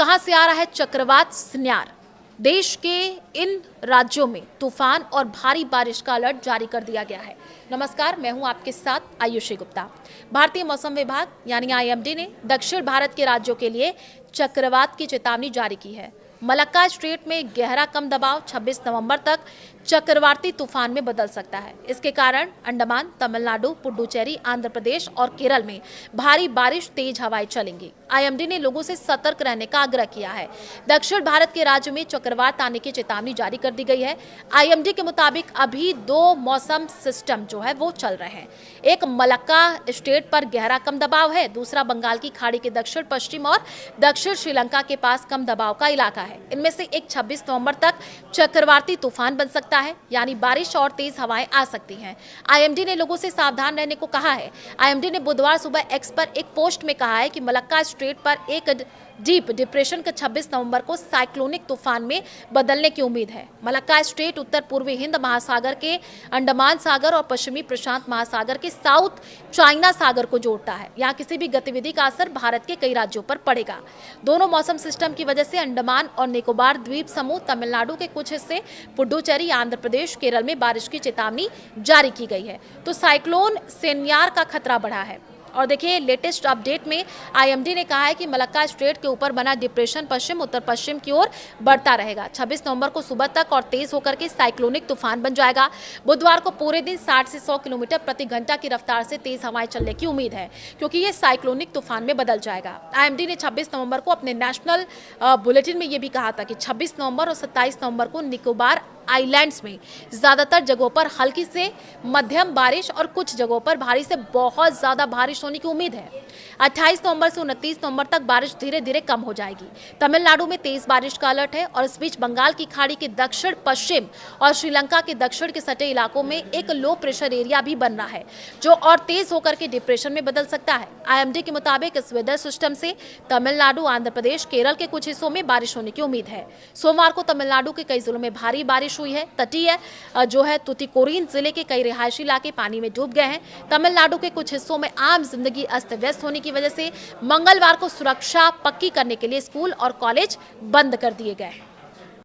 कहां से आ रहा है चक्रवात सिन्यार। देश के इन राज्यों में तूफान और भारी बारिश का अलर्ट जारी कर दिया गया है। नमस्कार, मैं हूं आपके साथ आयुषी गुप्ता। भारतीय मौसम विभाग यानी आईएमडी ने दक्षिण भारत के राज्यों के लिए चक्रवात की चेतावनी जारी की है। मलक्का स्ट्रेट में गहरा कम दबाव 26 नवंबर तक चक्रवाती तूफान में बदल सकता है। इसके कारण अंडमान, तमिलनाडु, पुडुचेरी, आंध्र प्रदेश और केरल में भारी बारिश, तेज हवाएं चलेंगी। आईएमडी ने लोगों से सतर्क रहने का आग्रह किया है। दक्षिण भारत के राज्यों में चक्रवात आने की चेतावनी जारी कर दी गई है। आईएमडी के मुताबिक अभी दो मौसम सिस्टम जो है वो चल रहे हैं। एक मलक्का स्ट्रेट पर गहरा कम दबाव है, दूसरा बंगाल की खाड़ी के दक्षिण पश्चिम और दक्षिण श्रीलंका के पास कम दबाव का इलाका है। इनमें से एक 26 नवंबर तक चक्रवाती तूफान बन सकता है, यानी बारिश और तेज हवाएं आ सकती हैं। आईएमडी ने लोगों से सावधान रहने को कहा है। आईएमडी ने बुधवार सुबह एक्स पर एक पोस्ट में कहा है कि मलक्का स्ट्रेट पर एक डीप डिप्रेशन का 26 नवंबर को साइक्लोनिक तूफान में बदलने की उम्मीद है। मलक्का स्ट्रेट उत्तर पूर्वी हिंद महासागर के अंडमान सागर और पश्चिमी प्रशांत महासागर के साउथ चाइना सागर को जोड़ता है। यहाँ किसी भी गतिविधि का असर भारत के कई राज्यों पर पड़ेगा। दोनों मौसम सिस्टम की वजह से अंडमान और निकोबार द्वीप समूह, तमिलनाडु के कुछ हिस्से, पुडुचेरी, आंध्र प्रदेश, केरल में बारिश की चेतावनी जारी की गई है। तो साइक्लोन सेन्यार का खतरा बढ़ा है। और देखिए, लेटेस्ट अपडेट में आईएमडी ने कहा है कि मलक्का स्ट्रेट के ऊपर बना डिप्रेशन पश्चिम उत्तर पश्चिम की ओर बढ़ता रहेगा। 26 नवंबर को सुबह तक और तेज होकर के साइक्लोनिक तूफान बन जाएगा। बुधवार को पूरे दिन 60 से 100 किलोमीटर प्रति घंटा की रफ्तार से तेज हवाएं चलने की उम्मीद है, क्योंकि ये साइक्लोनिक तूफान में बदल जाएगा। आईएमडी ने 26 नवंबर को अपने नेशनल बुलेटिन में ये भी कहा था कि 26 नवंबर और 27 नवंबर को निकोबार आइलैंड्स में ज्यादातर जगहों पर हल्की से मध्यम बारिश और कुछ जगहों पर भारी से बहुत ज्यादा बारिश होने की उम्मीद है। 28 नवंबर से 29 नवंबर तक बारिश धीरे धीरे कम हो जाएगी। तमिलनाडु में तेज बारिश का अलर्ट है और इस बीच बंगाल की खाड़ी के दक्षिण पश्चिम और श्रीलंका के दक्षिण के सटे इलाकों में एक लो प्रेशर एरिया भी बन रहा है, जो और तेज होकर के डिप्रेशन में बदल सकता है। आईएमडी के मुताबिक इस वेदर सिस्टम से तमिलनाडु, आंध्र प्रदेश, केरल के कुछ हिस्सों में बारिश होने की उम्मीद है। सोमवार को तमिलनाडु के कई जिलों में भारी बारिश हुई है। तटीय जो है तुतिकोरिन जिले के कई रिहायशी इलाके पानी में डूब गए हैं। तमिलनाडु के कुछ हिस्सों में आम जिंदगी अस्त व्यस्त होने की वजह से मंगलवार को सुरक्षा पक्की करने के लिए स्कूल और कॉलेज बंद कर दिए गए हैं।